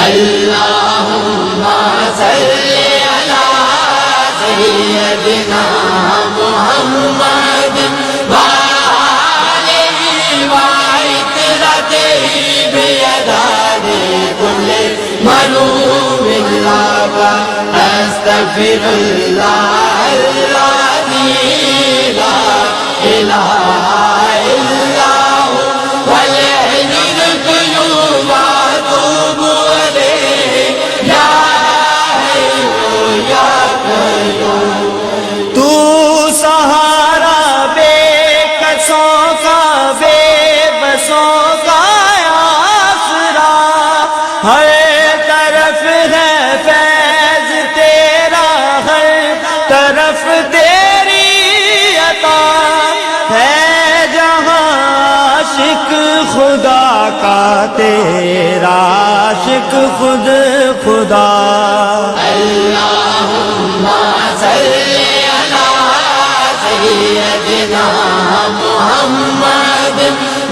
اللہم صلی علی سیدنا محمد وآلہ وعطرتہ بعدد کل معلوم لک استغفر اللہ الذی لا الہ الا هو والحی القیوم واتوب الیہ یا حی یا قیوم۔ تو سہارا بے کسوں کا بے بسوں کا آسرا، ہر طرف ہے فیض تیرا، ہر طرف تیری عطا ہے، جہاں عاشق خدا کا تیرا عاشق خود خدا۔ اللہم صلی علی سیدنا محمد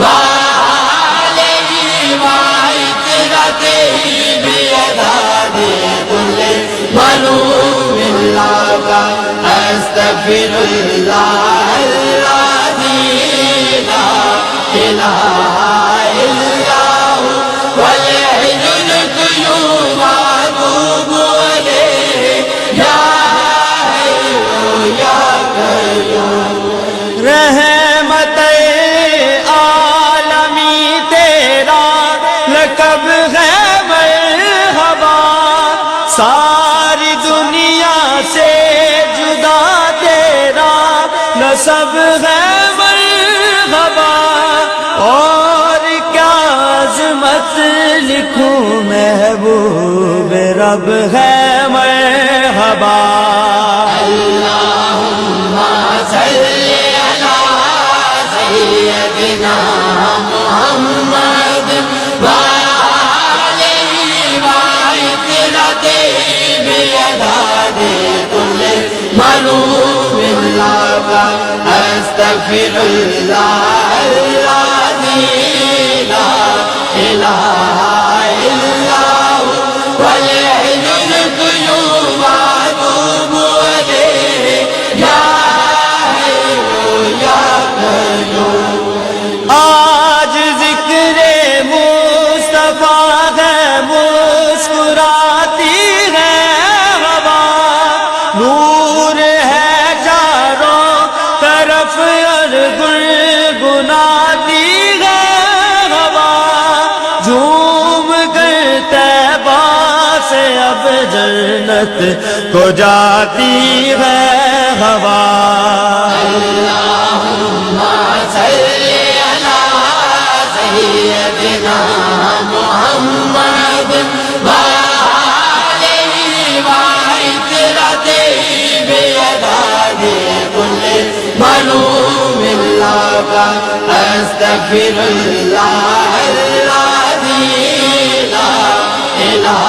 وآلہ وعطرتہ بعدد کل معلوم لک استغفر اللہ الذی لا الہ الا هو والحی القیوم واتوب الیہ یا حی یا قیوم۔ رحمت عالمی تیرا لقب ہے مرحبا، ساری دنیا سے جدا تیرا نسب ہے مرحبا، اور کیا عظمت لکھوں محبوب رب ہے مرحبا۔ اللہم صلی علی سیدنا محمد وآلہ وعطرتہ بعدد کل معلوم لک استغفر اللہ الذی لا الہ الا هو والحی القیوم واتوب الیہ یا حی یا قیوم۔ آج ذکر مصطفیٰ ہے، مسکراتی ہے ہوا، نور ہے چاروں طرف اور گنگناتی ہے ہوا، جھوم کر طیبہ سے اب جنت کو جاتی ہے ہوا۔ اللہم صلی علی سیدنا محمد وآلہ وعطرتہ بعدد کل معلوم لک استغفر اللہ الذی لا الہ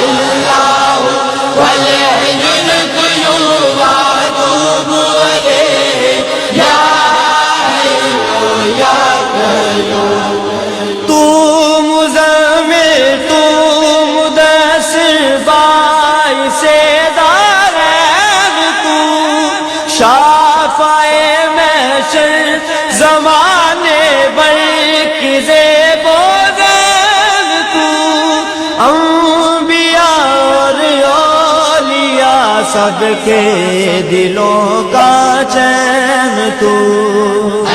الا هو والحی القیوم واتوب الیہ یا حی یا قیوم۔ تو مزمل تو مدثر باعث دارین، تو شافع محشر زمانے بر کی زیب و زین، تو انبیاء اور اولیاء سب کے دلوں کا چین، تو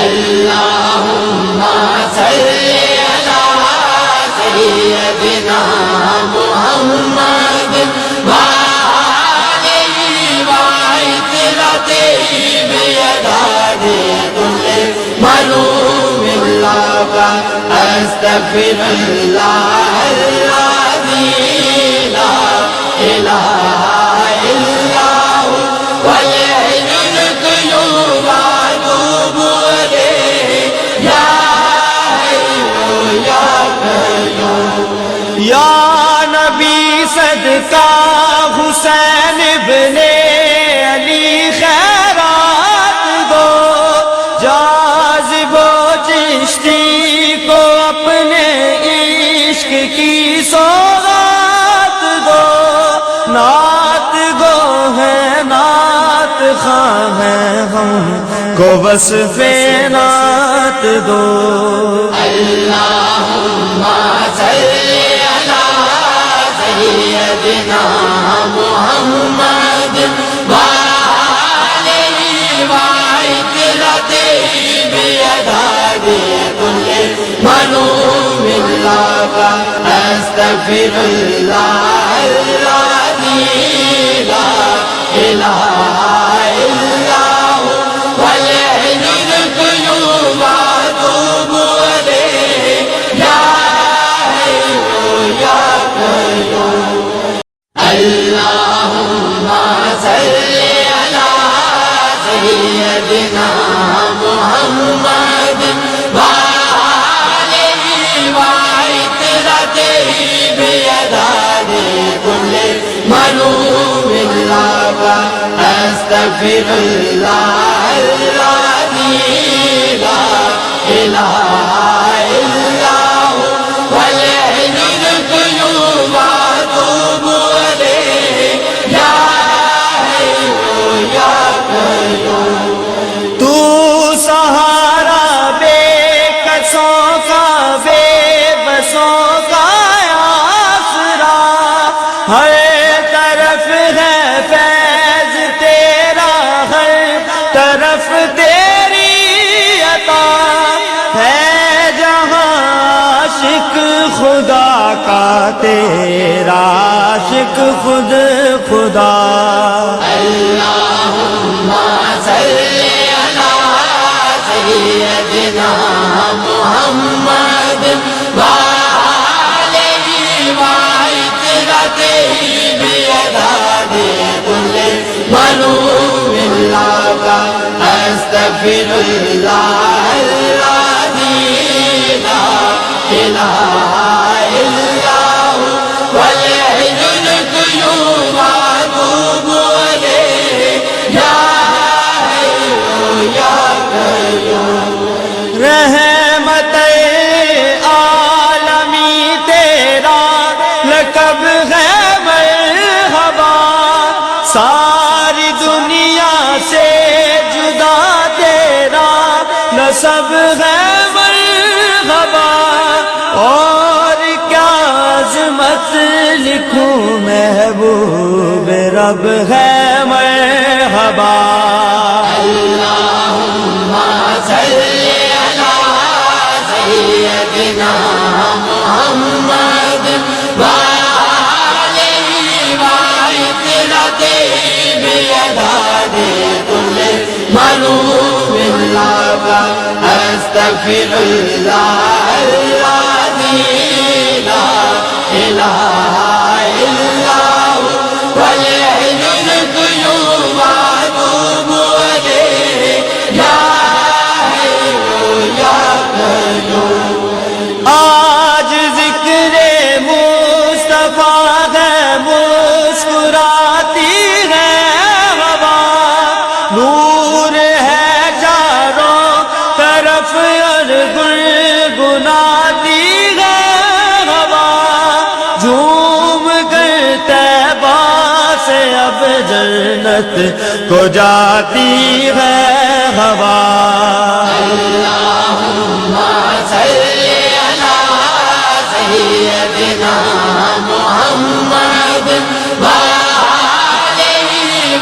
اللہم صلی علی سیدنا محمد وآلہ وعطرتہ بعدد کل معلوم لک استغفر اللہ الذی لا الہ الا هو والحی القیوم واتوب الیہ یا حی یا قیوم۔ یا نبی صدقہ حسین ابن علی خیرات دو، جاذب و چشتی کو اپنے عشق کی سوغات خواہ ہیں ہم کو وصف نعت دو اللہم صلی علی سیدنا محمد وآلہ وعطرته بیداد کل منوم اللہ استغفر اللہ الذی لا الہ الا هو والحی القیوم واتوب الیہ یا حی یا قیوم اللہم صلی علی سیدنا محمد وآلہ وعطرته بیداد کل منوم اللہ استغفر اللہ الذی لا الہ الا هو والحی القیوم واتوب الیہ یا حی یا قیوم تو سہارا بے کسوں کا بے بسوں کا آسرا ہر طرف ہے فیض تیرا ہر طرف تیری عطا ہے جہاں عاشق خدا کا تیرا عاشق خود خدا اللہم صلی علی سیدنا محمد وآلہ وعطرته بیداد کل منوم اللہ استغفر اللہ الذی لا الہ الا هو والحی القیوم واتوب الیہ یا حی یا قیوم رحمت عالمی تیرا لقب ہے مرحبا ساری دنیا سے جدا تیرا نسب ہے مرحبا اور کیا عظمت لکھوں محبوب رب ہے مرحبا اللہم صلی علی سیدنا محمد وآلہ وعطرته بیداد کل منوم اللہ استغفر اللہ الذی لا الہ الا هو والحی القیوم واتوب الیہ یا حی یا قیوم آج ذکر مصطفیٰ ہے مسکراتی ہے ہوا نور ہے چاروں طرف اور گنگناتی ہے ہوا جھوم کر طیبہ سے اب جنت کو جاتی ہے ہوا اللہم صلی علی سیدنا محمد وآلہ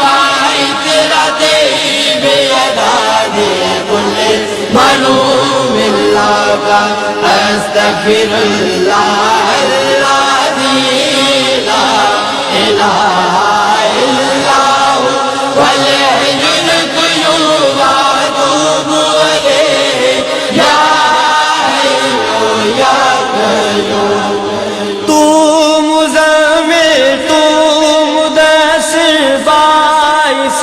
وعطرته بیداد کل منوم اللہ استغفر اللہ الذی لا الہ الا هو والحی القیوم واتوب الیہ یا حی یا قیوم تو مزمل تو مدثر باعث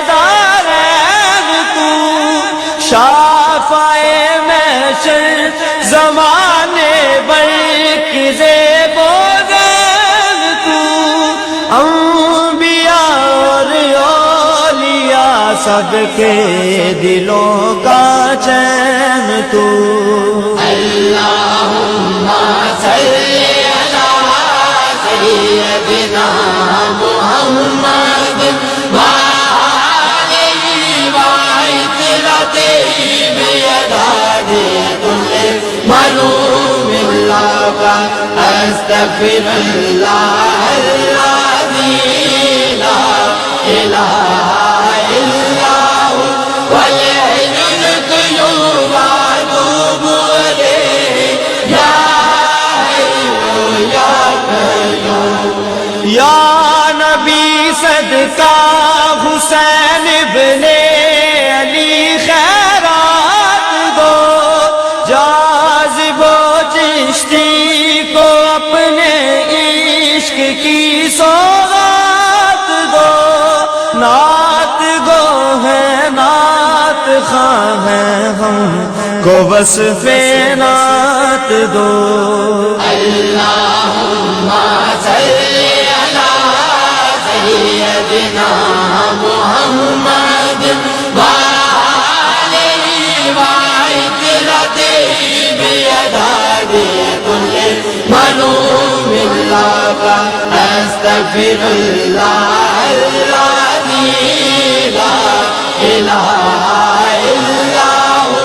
دارین تو شافع محشر زمانے برق زیب و زین تو انبیاء اور اولیاء سب کے دلوں کا چین تو اللہم صلی علی سیدنا محمد وآلہ أستغفر الله الذي لا إله إلا هو والحي القيوم أتوب إليه يا حي يا قيوم یا نبی صدقہ حسین ابن علی خیرات دو، جاذب و چشتی کو اپنے عشق کی سوغات دو، نعت گو ہے نعت خواہ ہیں ہم کو وصف نعت دو۔ اللهم صل على سيدنا محمد وآله وعترته بيداد كل منوم لك أستغفر الله الذي لا إله إلا هو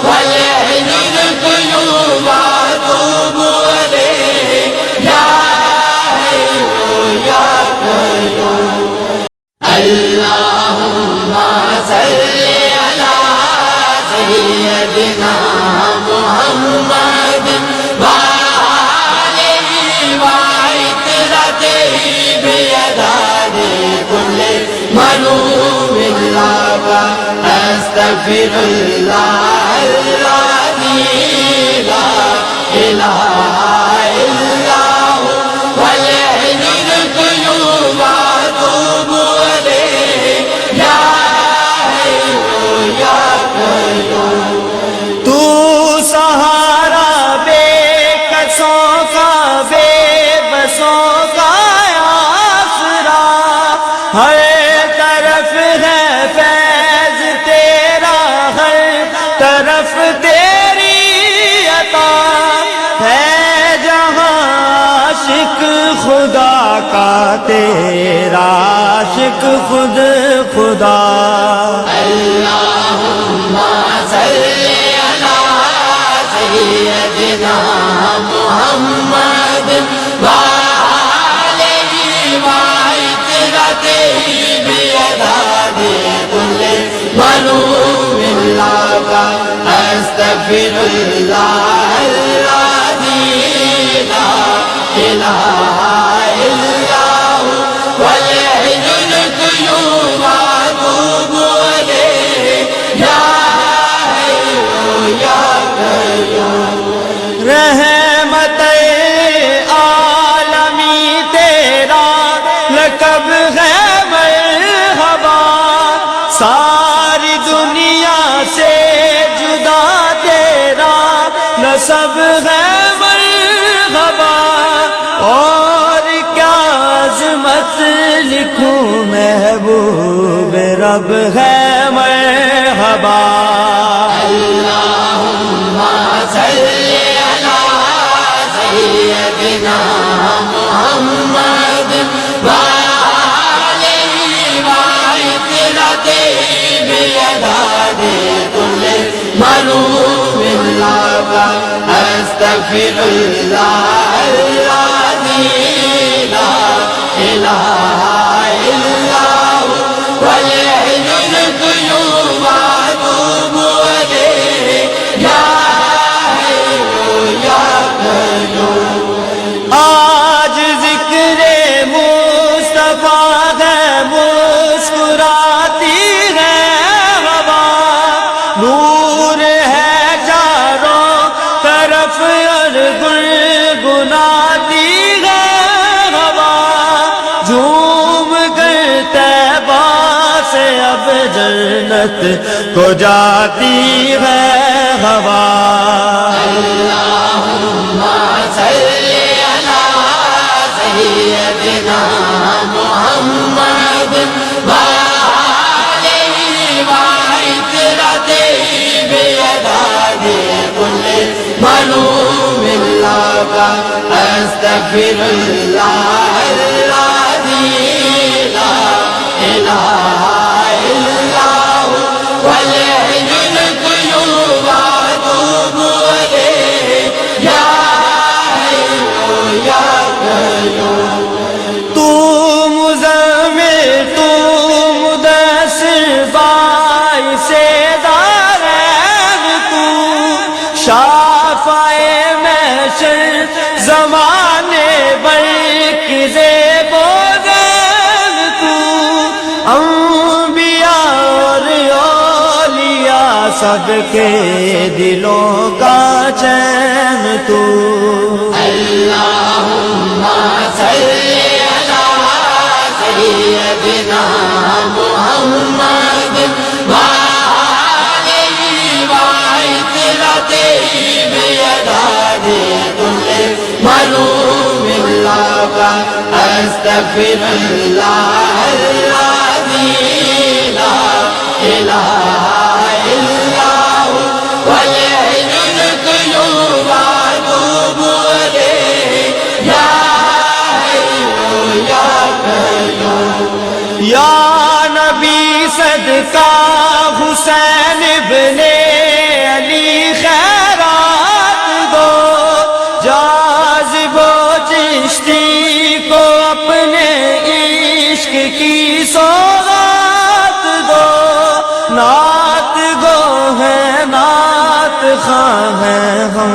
والحي القيوم أتوب إليه يا حي يا قيوم اللهم صل على سيدنا محمد وآله وعترته بيداد كل منوم لك أستغفر الله الذي لا إله إلا هو والحي القيوم أتوب إليه يا حي يا قيوم تو سہارا بے کسوں کا بے بسوں کا آسرا، ہر طرف ہے فیض تیرا، ہر طرف تیری عطا ہے، جہاں عاشق خدا کا تیرا عاشق خود خدا۔ اللهم صل على سيدنا محمد وآله وعترته بيداد كل منوم لك أستغفر الله الذي لا إله إلا هو والحي القيوم أتوب إليه يا حي يا قيوم رحمت عالمی تیرا لقب ہے مرحبا، ساری دنیا سے جدا تیرا نسب ہے مرحبا، اور کیا عظمت لکھوں محبوب رب ہے مرحبا۔ اللهم صل على سيدنا محمد وآله وعترته بيداد كل منوم لك أستغفر الله الذي لا إله إلا هو والحي القيوم أتوب إليه يا حي يا قيوم آج ذکر مصطفیٰ ہے، مسکراتی ہے ہوا، نور ہے چاروں طرف اور گنگناتی ہے ہوا، جھوم کر طیبہ سے اب جنت کو جاتی ہے ہوا۔ اللهم صل على سيدنا محمد وآله وعترته بيداد كل منوم لك أستغفر الله الذي لا إله إلا هو والحي القيوم أتوب إليه يا حي يا تو مزمل تو مدثر باعث دارین تو شافع محشر زمانے برق زیب و زین تو انبیاء اور اولیاء سب کے دلوں کا چین تو اللہم صلی علی سیدنا محمد وآلہ وعطرتہ بیداد کل ملوم اللہ استغفر اللہ الذی لا الہ الا هو والحی القیوم واتوب الیہ یا حی یا قیوم یا نبی صدقہ حسین ابن علی خیرات دو جاذب و چشتی کو اپنے عشق کی سوغات دو نعت گو ہے نعت خواہ ہیں ہم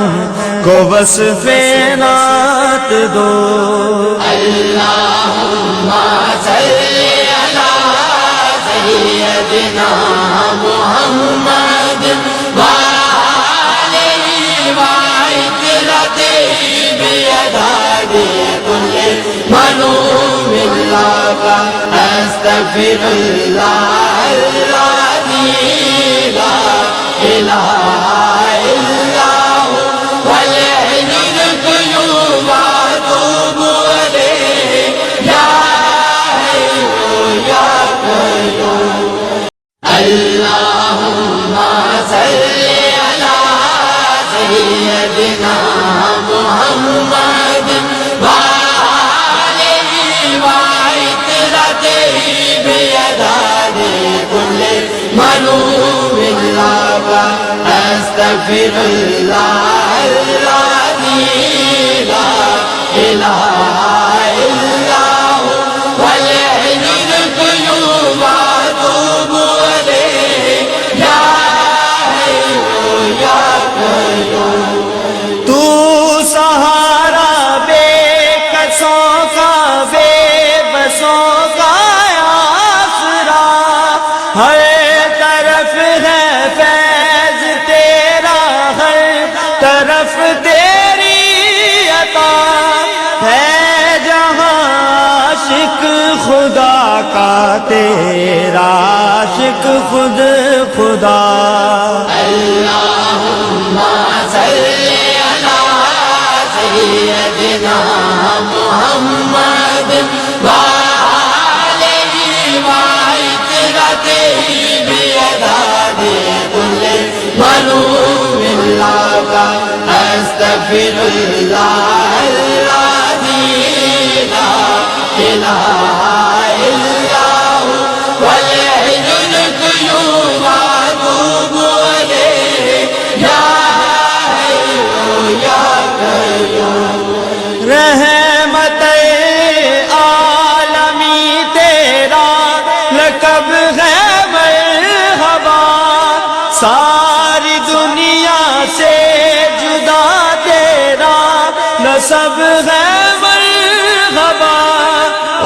کو وصف نعت دو اللہم صلی علی سیدنا محمد وآلہ وعطرتہ بیداد کل ملوم اللہ استغفر اللہ الذی لا الہ الا هو والحی القیوم واتوب الیہ یا حی یا قیوم اللہم صلی علی سیدنا محمد وآلہ وعطرتہ بیداد کل ملوم اللہ استغفر اللہ الذی لا الہ الا هو والحی القیوم واتوب الیہ یا حی یا قیوم تو سہارا بے کسوں کا بے بسوں کا آسرا ہر طرف ہے فیض تیرا ہر طرف تیری عطا ہے جہاں عاشق خدا کا تیرا عاشق خود خدا اللہم صلی علی سیدنا محمد وآلہ وعطرتہ بیداد کل ملوم اللہ استغفر اللہ الذی لا الہ الا هو والحی القیوم واتوب الیہ یا حی یا قیوم رحمت عالمی تیرا لقب ہے مرحبا ساری دنیا سے جدا تیرا نسب ہے مرحبا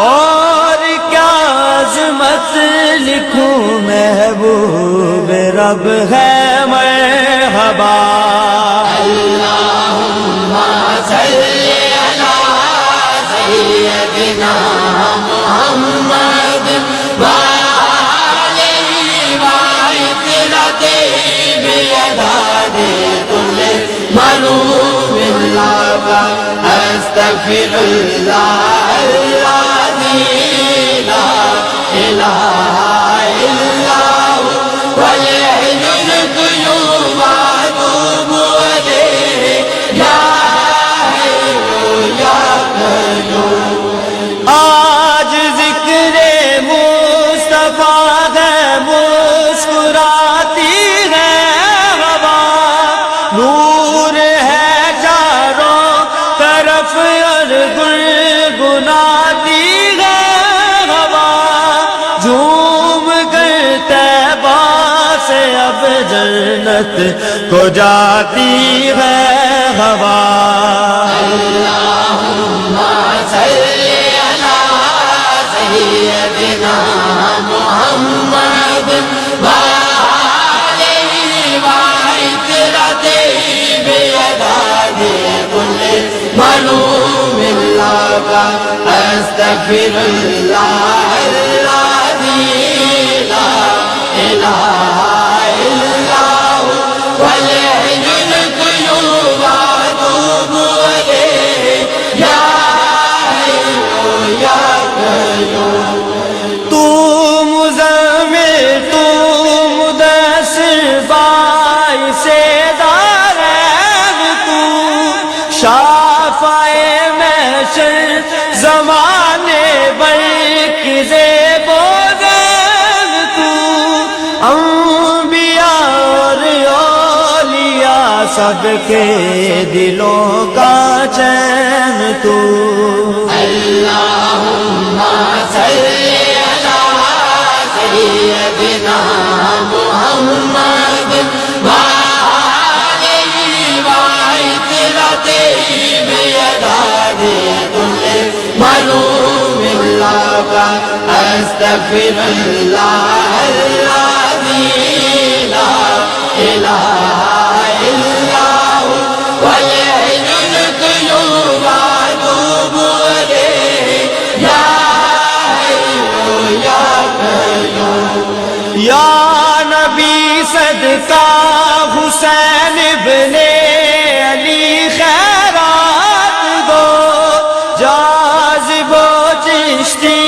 اور کیا عظمت لکھوں محبوب رب ہے مرحبا اللہم صلی علی سیدنا محمد وآلہ وعطرتہ بیداد کل ملوم اللہ استغفر اللہ الذی لا الہ الا هو والحی القیوم واتوب الیہ یا حی یا قیوم آج ذکر مصطفیٰ ہے مسکراتی ہے ہوا نور ہے چاروں طرف اور گل جنت کو جاتی ہے ہوا اللہم صلی علی سیدنا محمد وآلہ وعطرتہ بعدد کل معلوم لک استغفر اللہ الذی لا الہ الا هو والحی القیوم واتوب الیہ یا حی یا قیوم تو مزمل تو مدثر باعث دارین تو شافع محشر زمانے برق زیب و زین تو انبیاء اور اولیاء سب کے دلوں کا چین تو اللہم صلی علی سیدنا محمد وآلہ وعطرتہ بعدد کل معلوم لک استغفر اللہ الذی لا الہ الا هو والحی القیوم واتوب الیہ یا حی یا قیوم یا نبی صدقہ حسین ابن علی خیرات دو جاذب و چشتی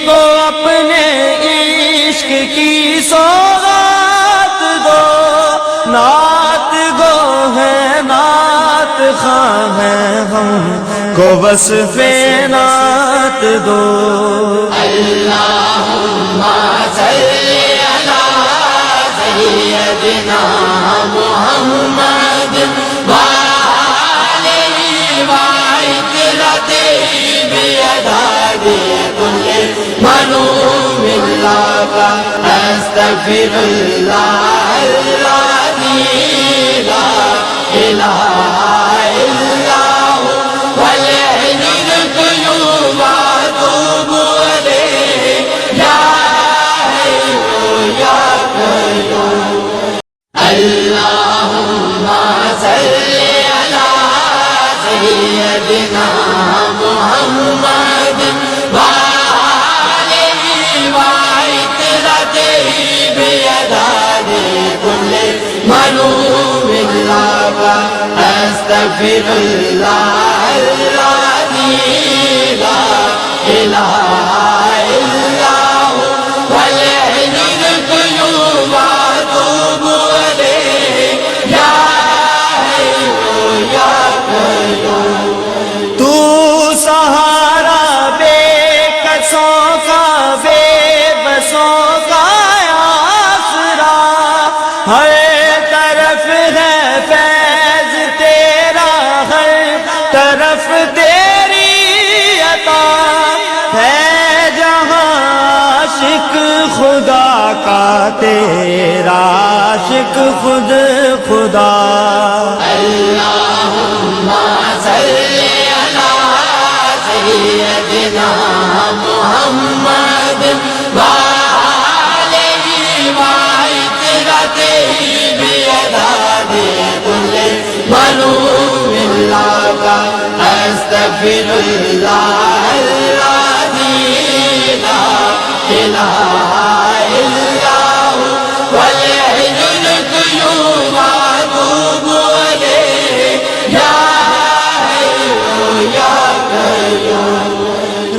کو اپنے عشق کی سوغات دو نعت گو ہے نعت خواہ ہیں ہم کو وصف نعت دو اللہم صلی علی سیدنا محمد وآلہ وعطرتہ بعدد کل معلوم لک استغفر اللہ الذی لا الہ الا هو والحی القیوم واتوب الیہ یا حی یا قیوم اللہم صلی علی سیدنا محمد وآلہ وعطرتہ بعدد کل معلوم لک استغفر اللہ الذی لا الہ الا هو والحی القیوم واتوب الیہ یا حی یا قیوم تو سہارا بے کسوں کا بے بسوں کا آسرا ہر طرف ہے فیض تیرا ہر طرف تیری عطا ہے جہاں عاشق خدا کا تیرا عاشق خود خدا اللہم صلی علی سیدنا محمد وآلہ وعطرتہ بعدد کل معلوم لک استغفر اللہ الذی لا الہ الا هو والحی القیوم واتوب الیہ یا حی یا قیوم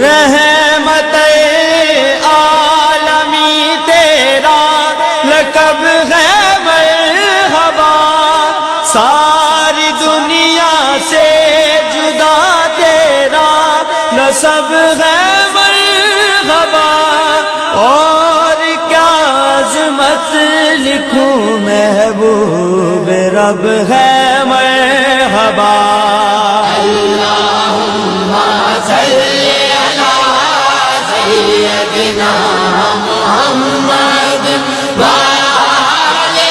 رحمت عالمی تیرا لقب ہے مرحبا ساری دنیا سے جدا تیرا نسب ہے مرحبا اور کیا عظمت لکھوں محبوب رب ہے مرحبا اللہم صلی علی سیدنا محمد وآلہ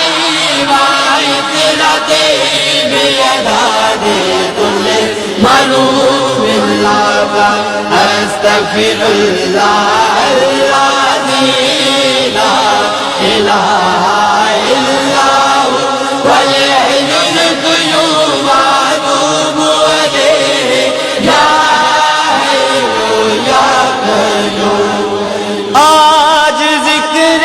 بكل ملوم لك أستغفر الله الذي لا إله إلا هو والحي القيوم أتوب إليه يا حي يا قيوم آج ذکر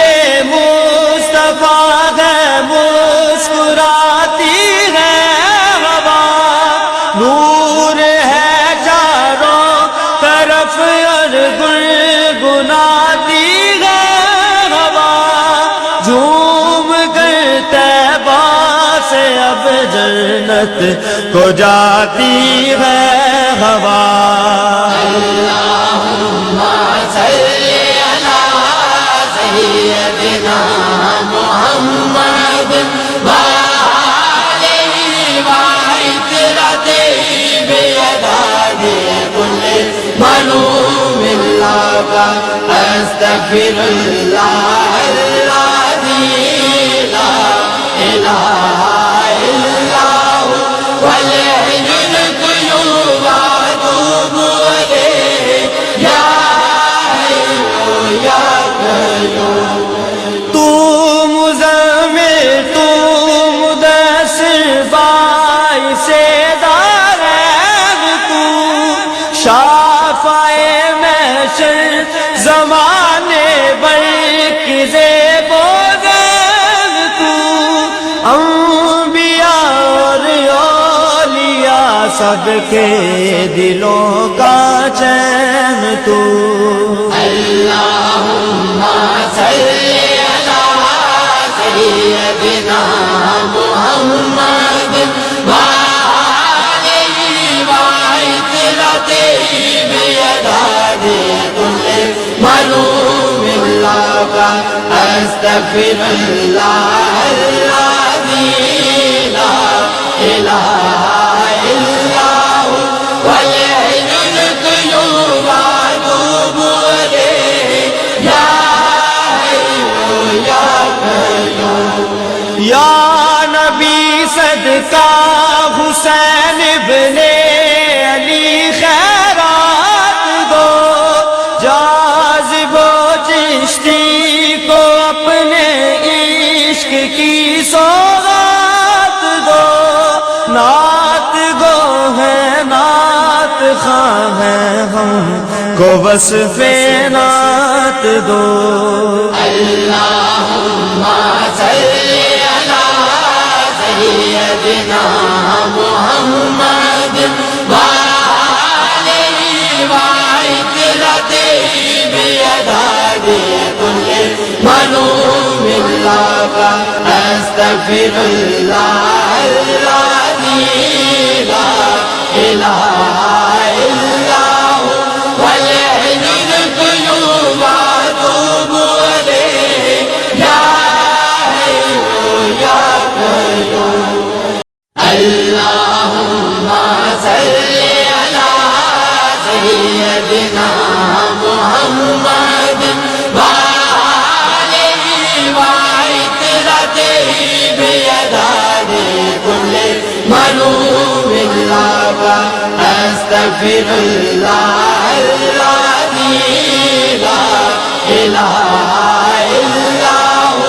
مصطفیٰ ہے مسکراتی ہے ہوا نور ہے چاروں طرف اور گنگناتی ہے ہوا جھوم کر طیبہ سے اب جنت کو جاتی ہے ہوا اللهم صل على سيدنا محمد وآله وعترته بيداد كل ملوم لك أستغفر الله الذي لا إله إلا هو والحي القيوم أتوب إليه يا حي يا قيوم تو مزمل تو مدثر باعث دارین تو شافع محشر زمانے برق زیب و زین تو انبیاء اور اولیاء سب کے دلوں کا چین تو اللهم صل على سيدنا محمد وآله وعترته بيداد كل ملوم لك أستغفر الله الذي لا إله إلا هو والحي القيوم أتوب إليه يا حي يا قيوم یا نبی صدقہ حسین ابن علی خیرات دو جاذب و چشتی کو اپنے عشق کی سوغات دو نعت گو ہے نعت خواہ ہے ہم کو وصف نعت دو اللهم صل على سيدنا محمد وآله وعترته بيداد كل ملوم لك أستغفر الله الذي لا إله إلا هو والحي القيوم أتوب إليه يا حي يا قيوم اللهم صل على سيدنا محمد وآله وعترته بيداد كل ملوم لك أستغفر الله الذي لا إله إلا هو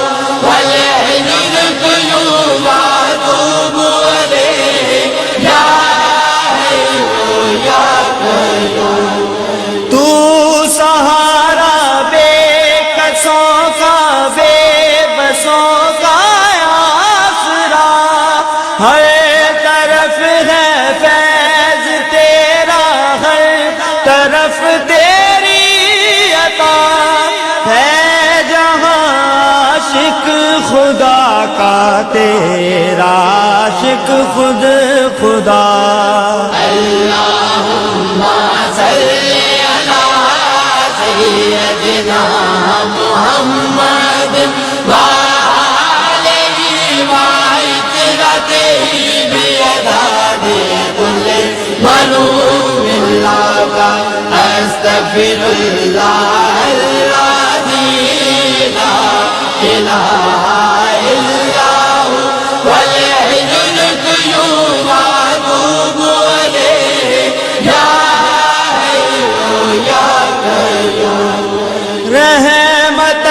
والحي القيوم أتوب إليه يا حي يا قيوم تو سہارا بے کسوں کا بے بسوں کا آسرا ہر طرف ہے فیض تیرا ہر طرف تیری عطا ہے جہاں عاشق خدا کا تیرا عاشق خود خدا اللهم صل على سيدنا محمد وآله وعترته بيداد كل ملوم لك أستغفر الله الذي لا إله إلا هو والحي القيوم أتوب یا قیوم رحمت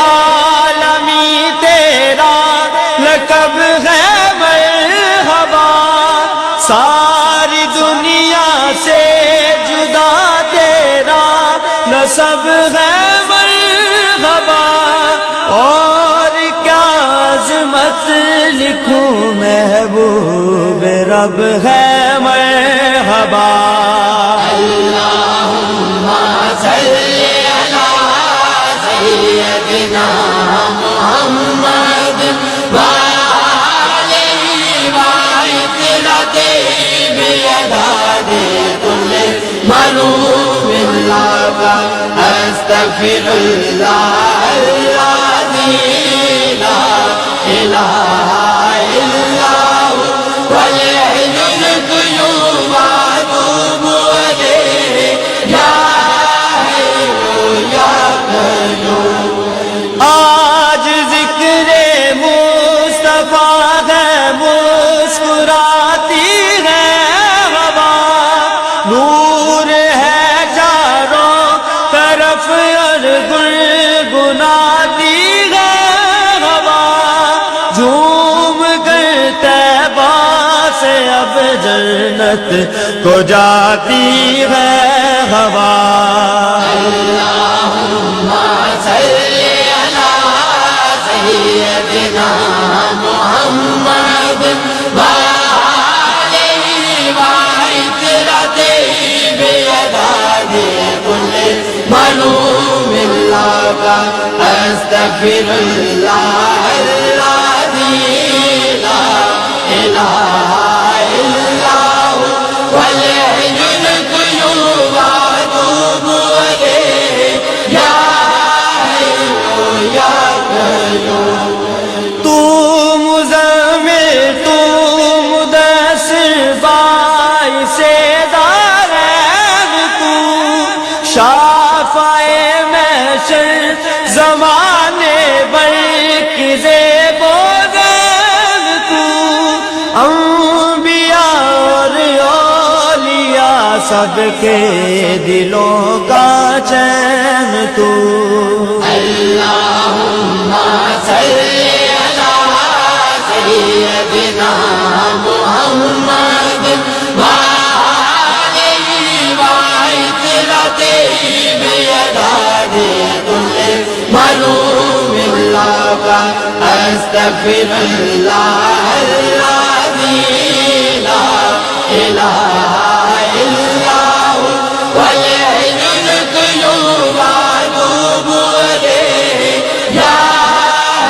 عالمی تیرا لقب ہے مرحبا ساری دنیا سے جدا تیرا نسب ہے مرحبا اور کیا عظمت لکھوں محبوب رب ہے مرحبا اللہم صلی علی سیدنا محمد وآلہ وعطرته بیداد کل منوب اللہ استغفر اللہ الذی لا الہ الا هو والحی القیوم واتوب الیہ یا حی یا قیوم آج ذکر مصطفیٰ ہے مسکراتی ہے ہوا نور ہے چاروں طرف اور گنگناتی ہے ہوا جھوم کر طیبہ سے اب جنت کو جاتی ہے ہوا اللہم صلی علی سیدنا محمد وآلہ وعطرته بیداد کل منوب اللہ استغفر اللہ الذی لا الہ الا هو والحی القیوم واتوب الیہ یا حی یا قیوم تو مزمل تو مدثر باعث دارین تو شافع محشر زمانے برق زیب و زین تو انبیاء اور اولیاء سب کے دلوں کا چین تو اللہم صلی علی سیدنا محمد وآلہ وعطرته بیداد کل منوب اللہ استغفر اللہ الذی لا الہ الا هو والحی القیوم واتوب الیہ یا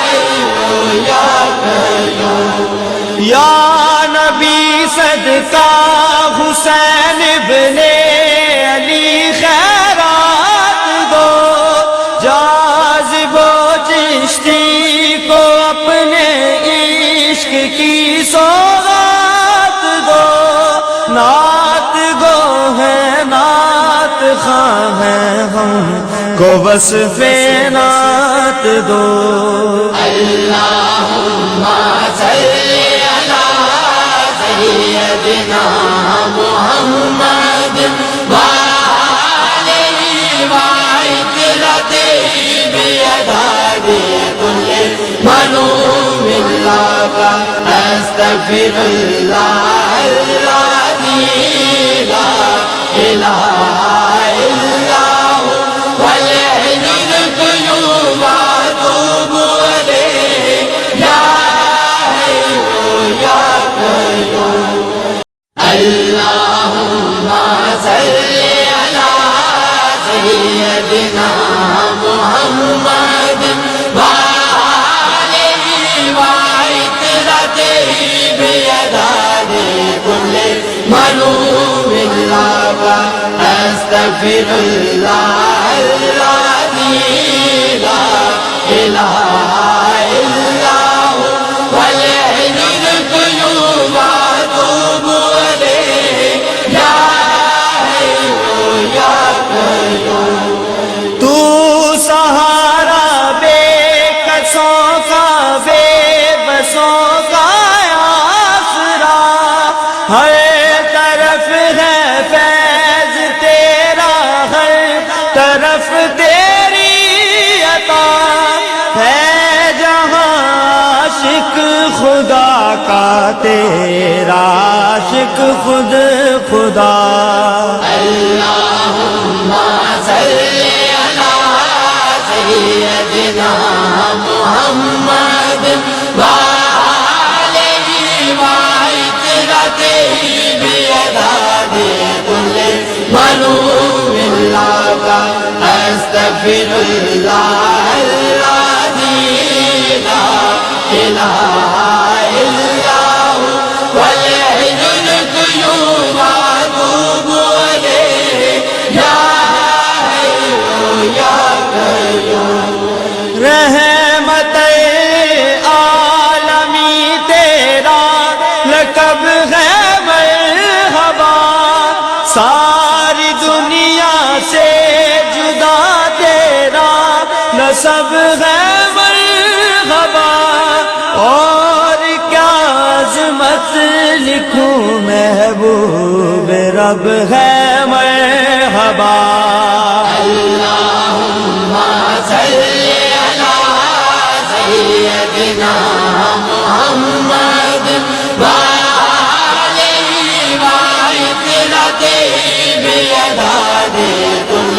حی یا قیوم یا نبی صدقہ حسین ابن علی خیرات دو جاذب و چشتی کو اپنے عشق کی سوغات دو نعت گو ہے نعت خواہ ہے ہم کو وصف نعت دو اللہم صلی علی سیدنا محمد وآلہ وعطرته بیداد کل منوب اللہ استغفر اللہ الذی لا الہ الا هو والحی القیوم واتوب الیہ یا حی یا قیوم اللہم صلی علی سیدنا محمد وآلہ وعطرته بیداد کل منوب اللہ استغفر اللہ الذی لا الہ الا هو والحی القیوم واتوب الیہ یا حی یا قیوم تو سہارا بے کسوں کا بے بسوں کا آسرا ہر طرف ہے فیض تیرا طرف تیری عطا ہے جہاں عاشق خدا کا تیرا عاشق خود خدا اللہم صلی علی سیدنا محمد وآلہ وعطرتہ بعدد کل معلوم لک استغفر اللہ الذی لا الہ الا هو والحی القیوم واتوب الیہ یا حی یا قیوم رحمت عالمی تیرا لقب ہے مرحبا ساری دنیا سے جدا تیرا نسب ہے مرحبا اور کیا عظمت لکھوں محبوب رب ہے مرحبا اللہم صلی علی سیدنا محمد وآلہ وعطرتہ بعدد کل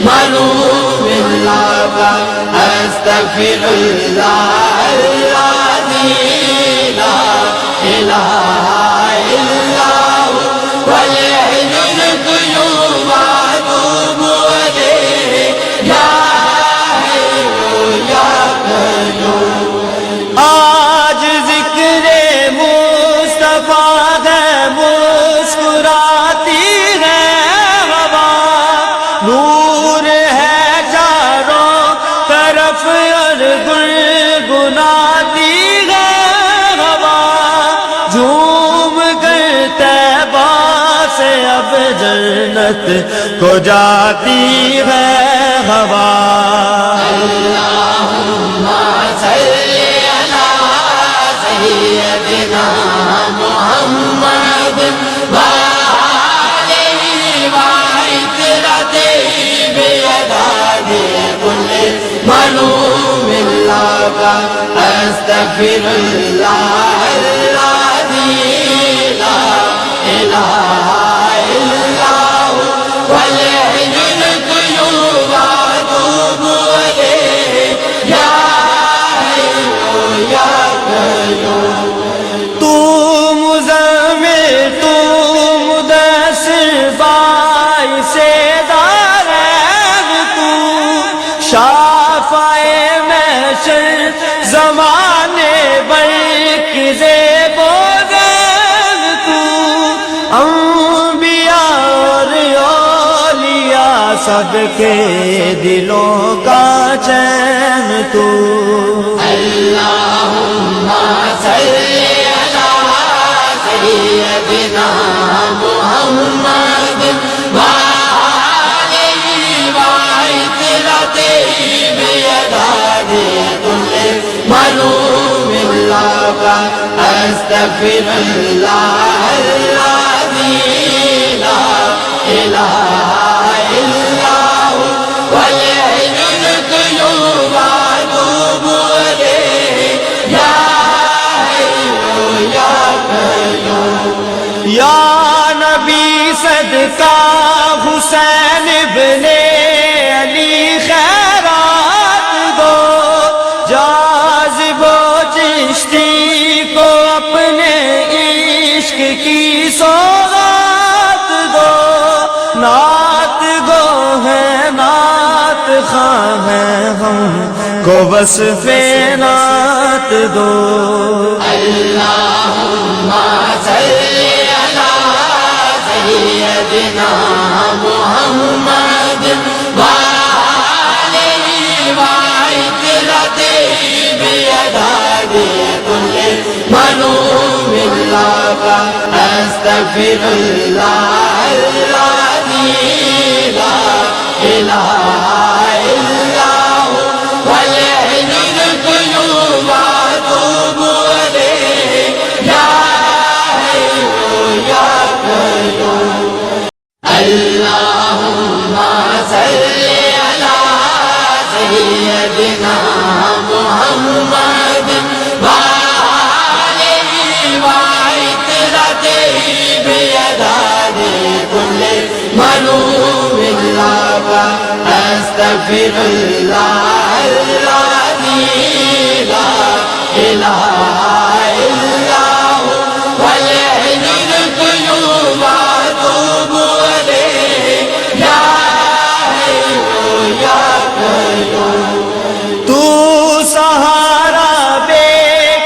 معلوم لک استغفر اللہ الذی لا الہ الا هو والحی القیوم واتوب الیہ یا حی یا قیوم آج ذکر مصطفیٰ ہے مسکراتی ہے ہوا نور ہے چاروں طرف اور گنگناتی ہے ہوا جھوم کر طیبہ سے اب جنت کو جاتی ہے ہوا اللہم صلی علی سیدنا محمد وآلہ وعطرتہ بعدد کل معلوم لک استغفر اللہ الذی لا الہ الا هو والحی القیوم واتوب الیہ یا حی یا قیوم تو مزمل تو مدثر باعث دارین تو شافع محشر زمانے برق زیب و زین تو انبیاء اور اولیاء سب کے دلوں کا چین تو اللہم صلی علی سیدنا محمد وآلہ وعطرتہ بعدد کل معلوم لک استغفر اللہ الذی لا الہ الا هو والحی القیوم واتوب الیہ یا حی یا قیوم یا نبی صدقہ حسین ابن علی خیرات دو جاذب و چشتی کو اپنے عشق کی سوغات دو نعت گو ہے نعت خواہ ہیں ہم کو وصف نعت دو اللہم صلی علی سیدنا محمد وآلہ وعطرتہ بعدد کل معلوم لک استغفر اللہ الذی لا الہ الا هو والحی القیوم واتوب الیہ یا حی یا قیوم اللہم صلی سیدنا محمد وآلہ وعطرتہ بیداد کل منوم اللہ استغفر اللہ الذی لا الہ الا هو والحی القیوم واتوب الیہ یا حی یا قیوم۔ تو سہارا بے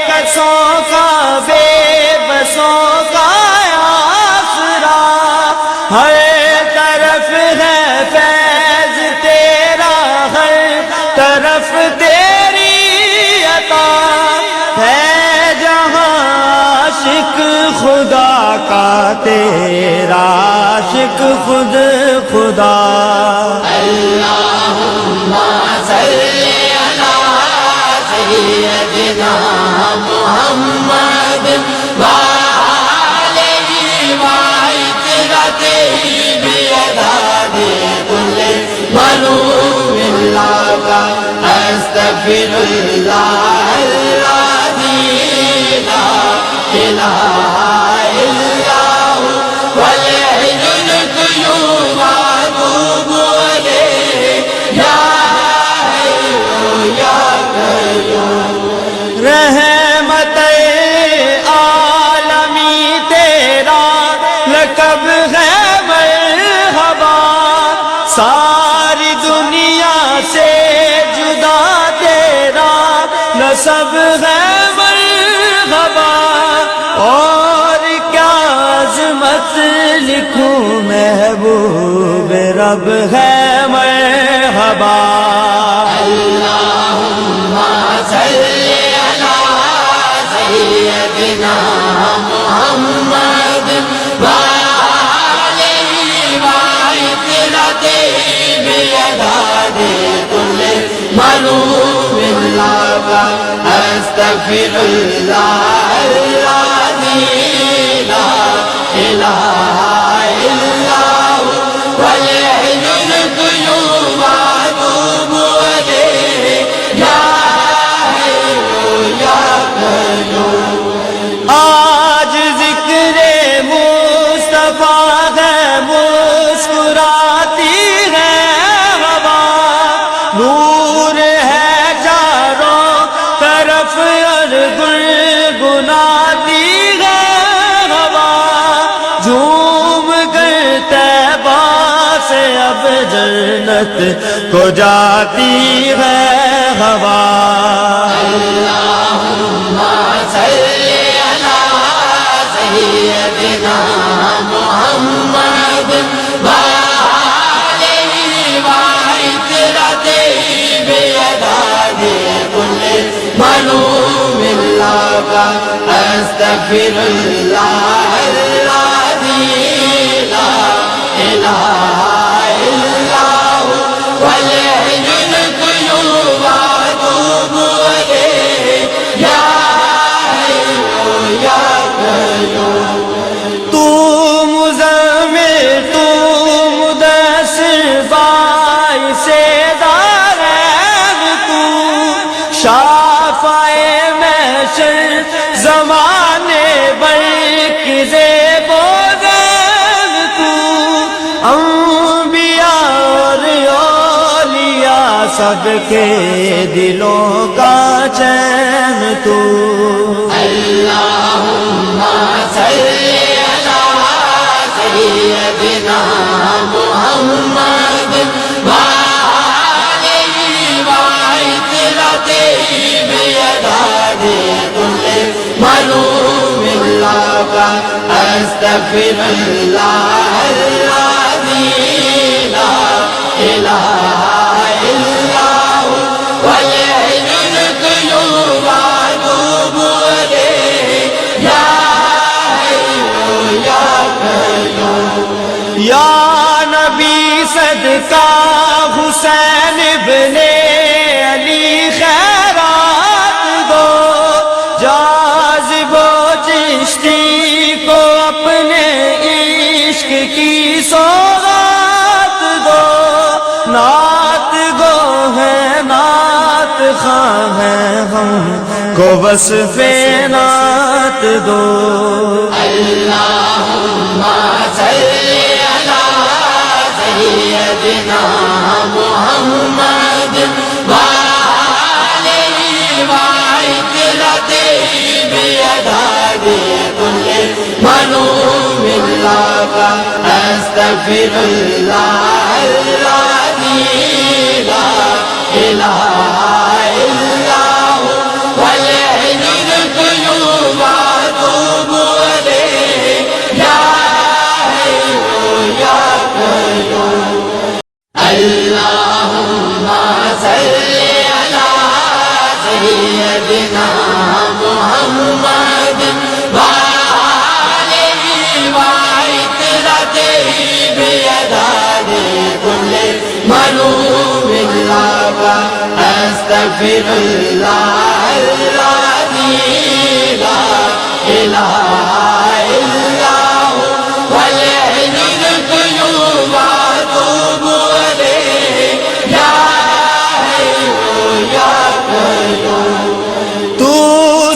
کسوں کا بے بسوں کا آسرا، ہر طرف ہے فیض تیرا، ہر طرف تیری عطا ہے، جہاں عاشق خدا کا تیرا عاشق خود خدا۔ اللہم صلی علی سیدنا محمد وآلہ وعطرتہ بیداد کل منوم اللہ استغفر اللہ الذی لا الہ الا هو والحی القیوم واتوب الیہ یا حی یا قیوم۔ رحمت عالمی تیرا لقب ہے مرحبا، ساری دنیا سے جدا تیرا نسب ہے مرحبا، اور کیا عظمت لکھوں محبوب رب ہے مرحبا۔ اللہم صلی علی سیدنا محمد وآلہ وعطرتہ بیداد کل منوم اللہ استغفر اللہ الذی لا الہ الا هو والحی القیوم واتوب الیہ یا حی یا قیوم۔ آج ذکر مصطفیٰ ہے، مسکراتی ہے ہوا، نور ہے چاروں طرف اور گنگناتی ہے ہوا، جھوم کر طیبہ سے اب جنت کو جاتی ہے ہوا۔ اللہم صلی علی سیدنا محمد وآلہ وعطرتہ بیداد کل منوم اللہ استغفر اللہ الذی لا الہ الا هو والحی القیوم واتوب الیہ یا حی یا قیوم۔ تو مزمل تو مدثر باعث دارین، تو شافع محشر زمانے برق زیب و زین، تو انبیاء اور اولیاء سب کے دلوں کا چین، تو اللہم صلی علی سیدنا محمد وآلہ وعطرتہ بیداد کل منوم اللہ استغفر اللہ الذی لا الہ الا هو والحی القیوم واتوب الیہ یا حی یا قیوم۔ یا نبی صدقہ حسین ابن علی خیرات دو، جاذب و چشتی کو اپنے عشق کی سوغات دو، نعت گو ہے خواہ ہیں ہم کو وصف نعت دو اللہم صلی علی سیدنا محمد وآلہ وعطرته بیداد کل منوم اللہ استغفر اللہ الذی لا الہ الا هو والحی القیوم واتوب الیہ یا حی یا قیوم اللہم صلی علی سیدنا محمد وآلہ وعطرته بیداد کل منوم اللہ استغفر اللہ الذی لا الہ الا هو والحی القیوم واتوب الیہ یا حی یا قیوم تو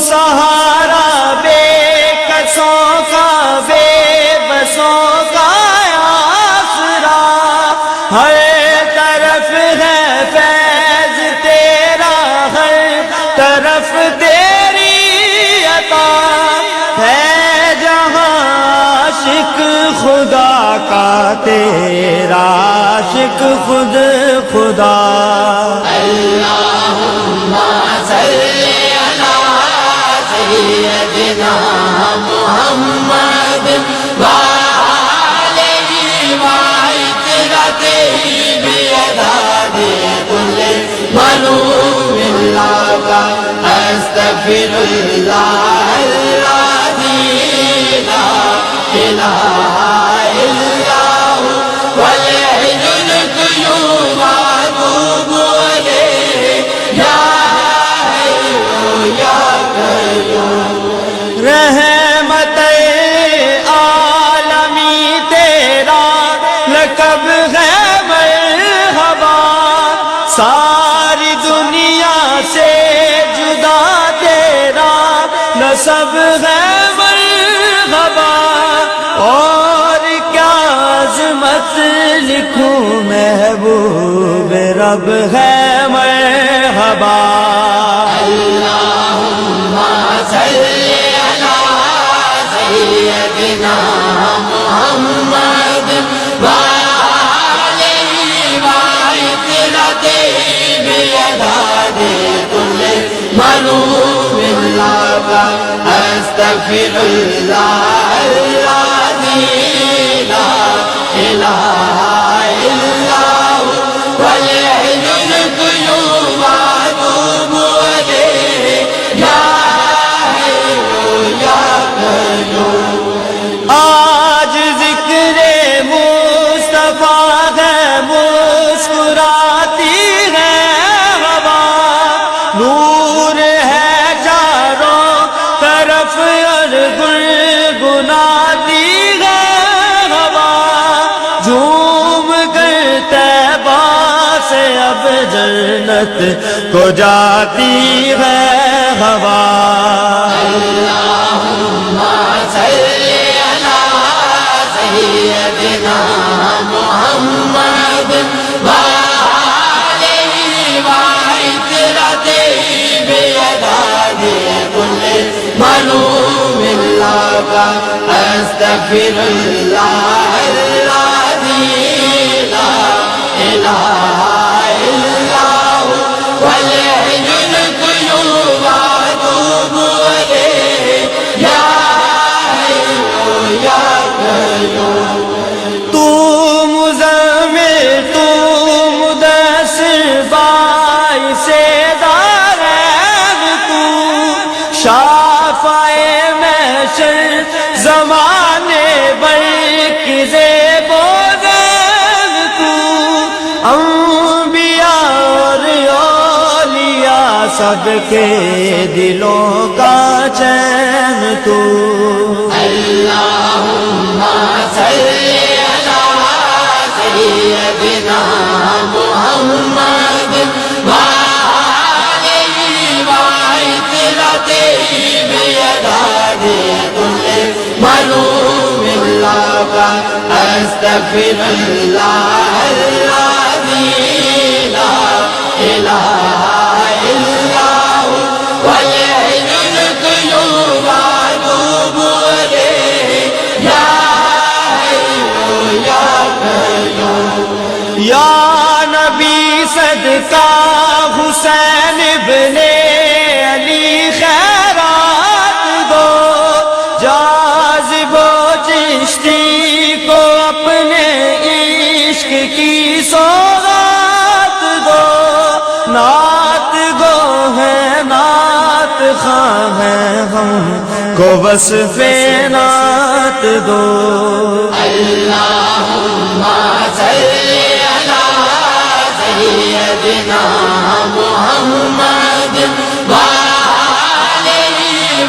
سہارا بے کسوں کا بے بسوں کا آسرا ہر طرف ہے فیض تیرا ہر طرف تیری عطا ہے جہاں عاشق خدا کا تیرا عاشق خود خدا اللہم صلی علی سیدنا محمد وآلہ وعطرته بیداد کل منوم اللہ استغفر اللہ الذی لا الہ الا هو والحی القیوم واتوب الیہ یا حی یا قیوم رحمت عالمی تیرا لقب ہے مرحبا ساری دنیا سے جدا تیرا نسب ہے مرحبا اور کیا عظمت لکھوں محبوب رب ہے مرحبا اللہم صلی علی سیدنا محمد وآلہ وعطرته بیداد کل منوم اللہ استغفر اللہ الذی لا الہ الا هو والحی القیوم واتوب الیہ یا حی یا قیوم آج ذکر مصطفیٰ ہے مسکراتی ہے ہوا نور ہے چاروں طرف اور گنگناتی ہے ہوا جھوم کر طیبہ سے اب جنت کو جاتی ہے ہوا اللہم صلی علی سیدنا محمد وآلہ وعطرته بیداد کل منوم اللہ استغفر اللہ الذی لا الہ الا هو والحی القیوم واتوب الیہ یا حی یا قیوم تو مزمل تو مدثر باعث دارین تو شافع محشر زمانے بر کی زیب و زیب تو انبیاء اور اولیاء سب کے دلوں کا چین تو اللہم صلی علی سیدنا محمد وآلہ أستغفر الله الذي لا إله إلا هو والحي القيوم أتوب إليه يا حي يا قيوم یا نبی صدقہ حسین ابن علی خیرات دو، جاذب و چشتی کو اپنے عشق کی سوغات دو، نعت گو ہے نعت خواں ہیں ہم کو وصف نعت دو۔ اللهم صل على سيدنا محمد وآله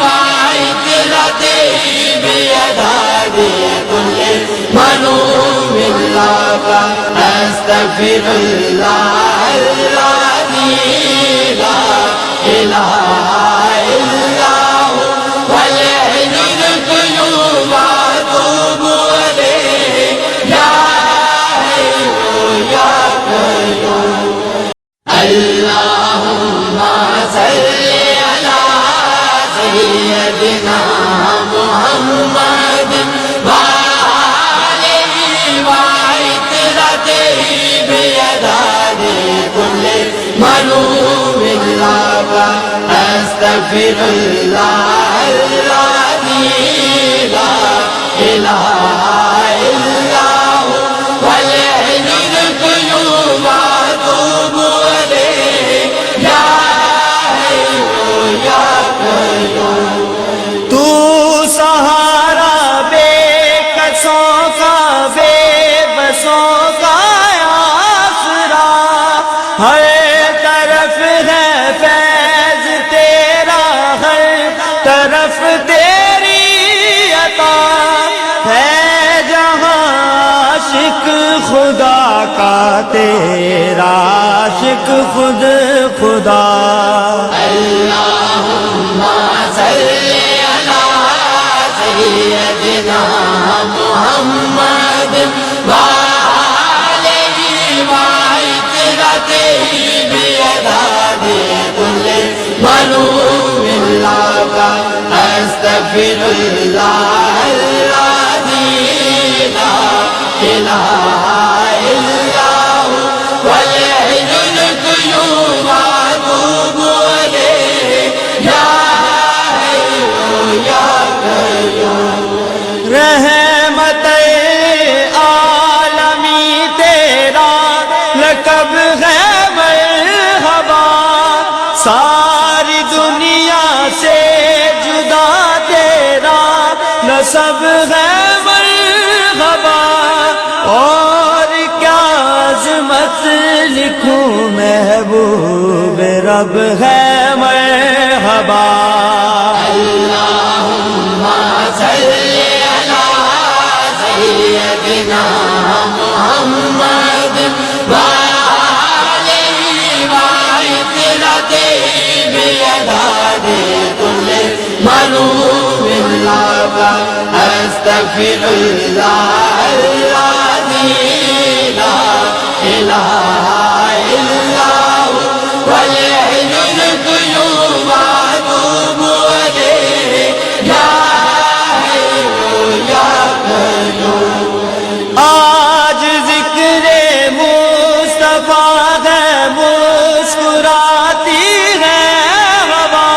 وعترته بيداد كل منوم لك أستغفر الله الذي لا إله إلا هو والحي القيوم أتوب إليه يا حي يا قيوم اللهم صل على سيدنا محمد وآله وعترته بيداد كل منوم لك أستغفر الله الذي لا إله إلا هو والحي القيوم أتوب إليه يا حي يا قيوم تو سہارا بے کسوں کا بے بسوں کا آسرا، ہر طرف ہے فیض تیرا، ہر طرف تیری عطا ہے، جہاں عاشق خدا کا تیرا عاشق خود خدا۔ اللهم صل على سيدنا محمد وآله وعترته بيداد كل منوم لك أستغفر الله الذي لا إله إلا هو والحي القيوم أتوب إليه يا حي يا قيوم رحمت عالمی تیرا لقب ہے مرحبا، ساری دنیا سے جدا تیرا نسب ہے مرحبا، اور کیا عظمت لکھوں محبوب رب ہے مرحبا۔ اللهم صل على سيدنا محمد وآله وعترته بيداد كل منوم لك أستغفر الله الذي لا إله إلا هو والحي القيوم أتوب إليه يا حي يا قيوم آج ذکر مصطفیٰ ہے، مسکراتی ہے ہوا،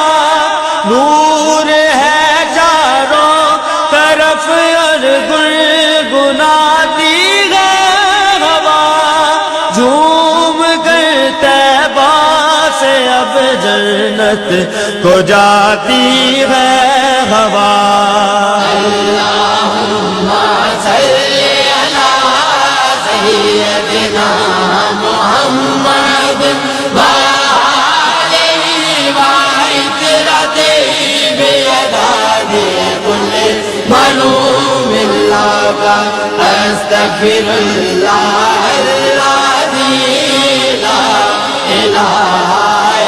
نور ہے چاروں طرف اور گنگناتی ہے ہوا، جھوم کر طیبہ سے اب جنت کو جاتی ہے ہوا۔ اللهم صل على سيدنا محمد وآله وعترته بيداد كل منوم لك أستغفر الله الذي لا إله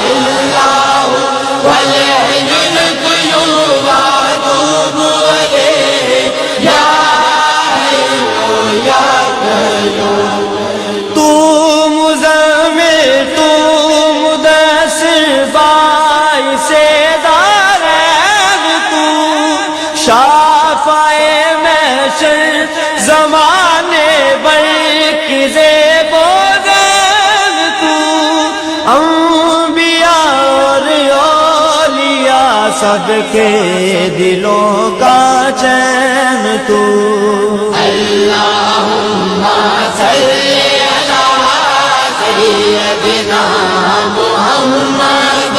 إلا هو والحي القيوم أتوب إليه يا حي يا سب کے دلوں کا چین تو اللہم صلی علی سیدنا محمد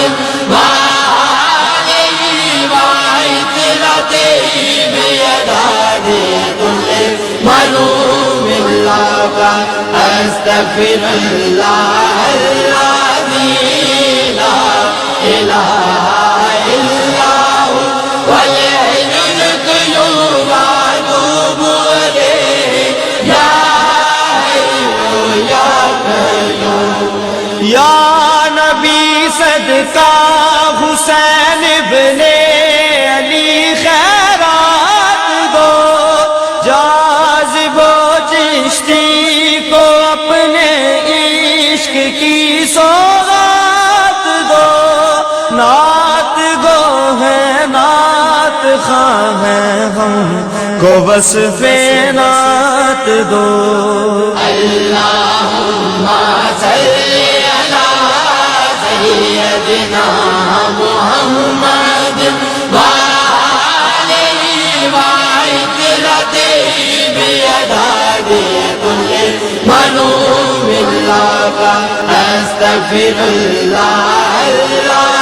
وآلہ وعطرته بیداد کل ملوم اللہ استغفر اللہ الذی لا الہ الا هو والحی القیوم واتوب الیہ یا حی یا قیوم یا نبی صدقہ حسین ابن علی خیرات دو جاذب و چشتی کو اپنے عشق کی سوغات دو نعت گو ہے نعت خواہ ہیں ہم کو وصف نعت دو اللہم صلی علی سیدنا محمد وآلہ وعطرته بیداد کل ملوم اللہ استغفر اللہ